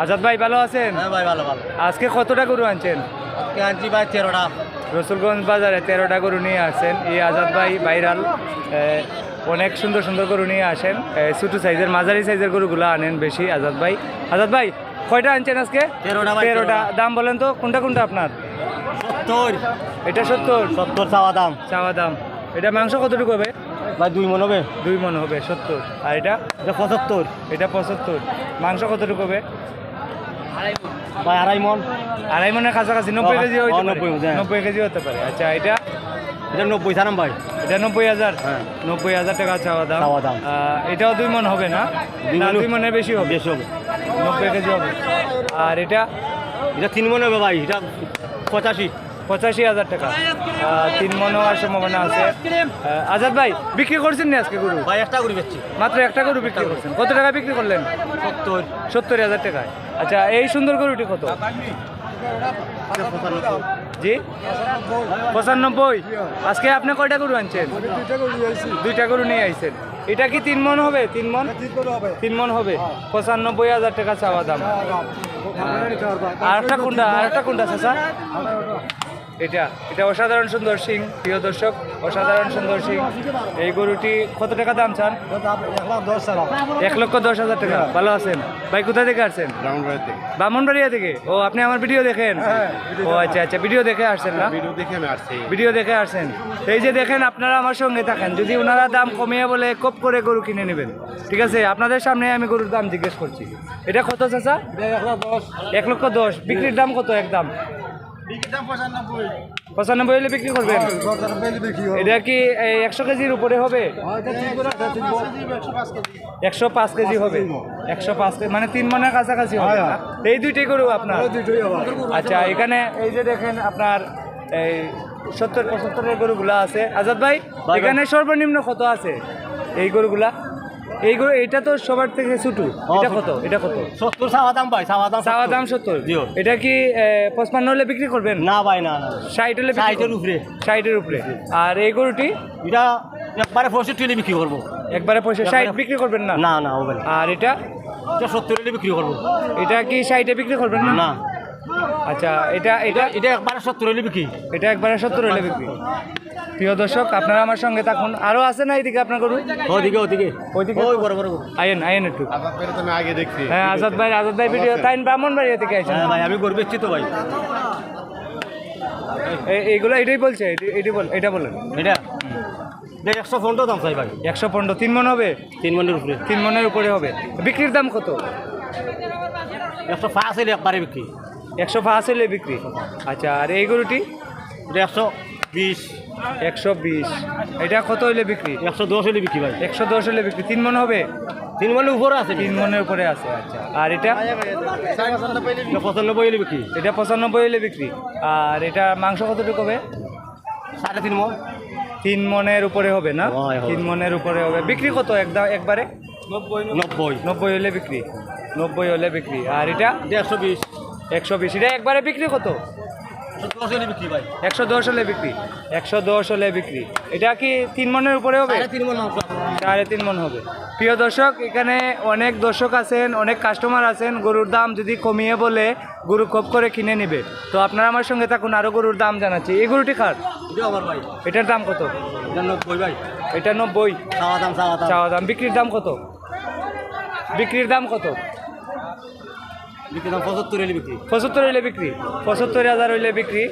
আজাদ ভাই ভালো আছেন? হ্যাঁ ভাই ভালো ভালো। আজকে কতটা গরু আনছেন? আজকে আনছি ভাই 13টা। রসুলগঞ্জ বাজারে 13টা গরু নিয়ে আসছেন। এই আজাদ ভাই ভাইরাল অনেক সুন্দর সুন্দর গরু নিয়ে আসেন। ছোটো সাইজের মাঝারি সাইজের গরুগুলো আনেন বেশি আজাদ ভাই। আজাদ ভাই কয়টা আনছেন আজকে? 13টা ভাই। 13টা। দাম বলেন তো কোনটা কোনটা আপনার? 70। এটা 70 70 চাওয়া দাম। চাওয়া দাম। এটা মাংস কতটুকু হবে? ভাই 2 মণ হবে। 2 মণ হবে 70। আর এটা? এটা 75। এটা 75। মাংস কতটুকু হবে? ভাই 2.5 মণ। 2.5 মণের কাছাকাছি 90 কেজি হতে পারে। 90, 90 কেজি হতে পারে। আচ্ছা এটা? এটা 90 ছাড়াম ভাই। এটা 90,000। হ্যাঁ। 90,000 টাকা চাওয়া দাম। চাওয়া দাম। এটাও 2 মণ হবে না? 2 মণের বেশি হবে। বেশি হবে। 90 কেজি হবে। আর এটা? এটা 3 মণ হবে ভাই। এটা 85। 85,000 টাকা। 3 মণ হওয়ার সম্ভাবনা আছে। আজাদ ভাই বিক্রি করছেন না আজকে গরু? ভাই একটা করে বেচছি। মাত্র একটা গরু বিক্রি করছেন। কত টাকা বিক্রি করলেন? 70। 70,000 টাকায়। আচ্ছা এই সুন্দর গরুটি কত? জি 95। আজকে আপনি কয়টা গরু আনছেন? 2টা গরু নিয়ে আইছেন। এটা কি 3 মণ হবে? 3 মণ? 3 মণ হবে। 95,000 টাকা চাওয়া দাম। আরেকটা কোনটা চাচা? এটা অসাধারণ সুন্দর সিং। প্রিয় দর্শক অসাধারণ সুন্দর সিং। এই গরুটি কত টাকা দাম চান? 1,10,000 টাকা। ভালো আছেন ভাই? কোথা থেকে আসছেন? ব্রাহ্মণবাড়িয়া থেকে। ও আপনি আমার ভিডিও দেখেন? ও আচ্ছা আচ্ছা ভিডিও দেখে আসছেন না? ভিডিও দেখে আসছেন। এই যে দেখেন আপনারা আমার সঙ্গে থাকেন, যদি ওনারা দাম কমিয়ে বলে কপ করে গরু কিনে নেবেন। ঠিক আছে আপনাদের সামনে আমি গরুর দাম জিজ্ঞেস করছি। এটা কত চাচা? 1,10,000। বিক্রির দাম কত? একদম 95 হলে বিক্রি করবেন? এটা কি 100 কেজির উপরে হবে? 105 কেজি হবে। 105 কেজি মানে 3 মণের কাছাকাছি হবে না? এই দুইটাই গরু আপনার? আচ্ছা এখানে এই যে দেখেন আপনার এই 70-75 গরুগুলা আছে। আজাদ ভাই এখানে সর্বনিম্ন কত আছে এই গরুগুলা? এই গরু এটা তো সবার থেকে ছোটো। এটা কত? এটা কত? 70 চাওয়া দাম ভাই। চাওয়া দাম 70। জি। এটা কি 55 হলে বিক্রি করবেন? না ভাই না না। 60 হলে? 60-এর উপরে। 60-এর উপরে। আর এই গরুটি? এটা একবারে 65 হলে বিক্রি করবো। একবারে 60 বিক্রি করবেন না? না না হবে না। আর এটা? এটা 70 হলে বিক্রি করবো। এটা কি 60-এ বিক্রি করবেন না? না। আচ্ছা এটা এটা এটা একবারে 70 হলে বিক্রি। এটা একবারে 70 হলে বিক্রি। প্রিয় দর্শক আপনারা আমার সঙ্গে থাকুন। আরও আছে না এইদিকে আপনার গরু? ওইদিকে ওই বড় বড়। আয়েন একটু। আমি আগে দেখছি। হ্যাঁ আজাদ ভাই ভিডিও তাই ব্রাহ্মণবাড়িয়া থেকে আইছেন? হ্যাঁ ভাই আমি গরু বেচছি তো ভাই। এইগুলো এটাই বলছে? এটা বলেন। এটা 115 দাম চাই ভাই। 115। 3 মণ হবে? 3 মণের উপরে। 3 মণের উপরে হবে। বিক্রির দাম কত? 105 হলে একবারে বিক্রি। 105 হলে বিক্রি। আচ্ছা আর এই গরুটি? এটা 120। 120। এটা কত হইলে বিক্রি? 110 হলে বিক্রি ভাই। 110 হলে বিক্রি। 3 মণ হবে? 3 মণের উপরে আছে। 3 মণের উপরে আছে। আচ্ছা আর এটা? 95 হলে বিক্রি। এটা 95 হলে বিক্রি। আর এটা মাংস কতটুকু হবে? 3.5 মণ। 3 মণের উপরে হবে না? হয়। 3 মণের উপরে হবে। বিক্রি কত একবারে? 90 হলে বিক্রি। 90 হলে বিক্রি। আর এটা? 120। 120। এটা একবারে বিক্রি কত? 110 হলে বিক্রি ভাই। 110 হলে বিক্রি। 110 হলে বিক্রি। এটা কি 3 মণের উপরে হবে? 3.5 মণ মাংস। 3.5 মণ হবে। প্রিয় দর্শক এখানে অনেক দর্শক আছেন, অনেক কাস্টমার আছেন। গরুর দাম যদি কমিয়ে বলে গরু কপ করে কিনে নেবে। তো আপনারা আমার সঙ্গে থাকুন, আরও গরুর দাম জানাচ্ছি। এই গরুটি কার? এটা আমার ভাই। এটার দাম কত? এটা 90 ভাই। এটা 90। চাওয়া দাম। বিক্রির দাম কত? বিক্রির দাম কত? বিক্রি দাম 75 হলে বিক্রি। 75 হইলে বিক্রি। 75,000 হইলে বিক্রি।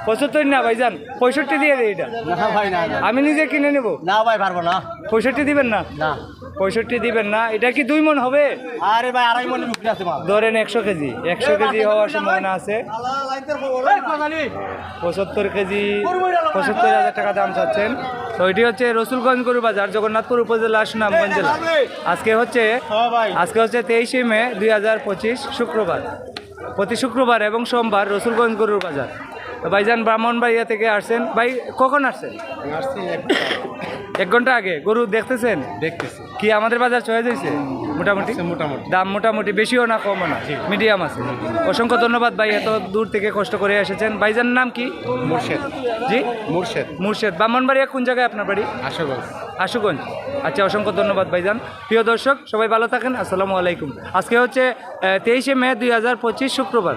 75 না ভাইজান, 65 দিয়ে দেয় এটা। না ভাই না না। আমি নিজে কিনে নেব। না ভাই পারবো না। 65 দিবেন না? না 65 দিবেন না। এটা কি 2 মণ হবে? আরে ভাই 2.5 মণের উপরে আছে মাল। ধরেন 100 কেজি। 100 কেজি হওয়ার সম্ভাবনা আছে। 75 কেজি 75,000 টাকা দাম চাচ্ছেন। তো এটি হচ্ছে রসুলগঞ্জ গরু বাজার, জগন্নাথপুর উপজেলা, সুনামগঞ্জ জেলা। আজকে হচ্ছে 23শে মে 2025 শুক্রবার। প্রতি শুক্রবার এবং সোমবার রসুলগঞ্জ গরুর বাজার। তো ভাইজান ব্রাহ্মণবাড়িয়া থেকে আসছেন। ভাই কখন আসছেন? 1 ঘন্টা আগে গরু দেখতেছেন? দেখতেছি কি আমাদের বাজার চলে যাইছে মোটামুটি? মোটামুটি দাম মোটামুটি বেশিও না কমও না, মিডিয়াম আছে। অসংখ্য ধন্যবাদ ভাই, এত দূর থেকে কষ্ট করে এসেছেন। ভাইজানের নাম কি? মুর্শেদ জি মুর্শেদ মুর্শেদ। ব্রাহ্মণবাড়িয়া কোন জায়গায় আপনার বাড়ি? আশুগঞ্জ। আশুগঞ্জ। আচ্ছা, অসংখ্য ধন্যবাদ ভাইজান। প্রিয় দর্শক সবাই ভালো থাকেন, আসসালামু আলাইকুম। আজকে হচ্ছে 23শে মে 2025 শুক্রবার।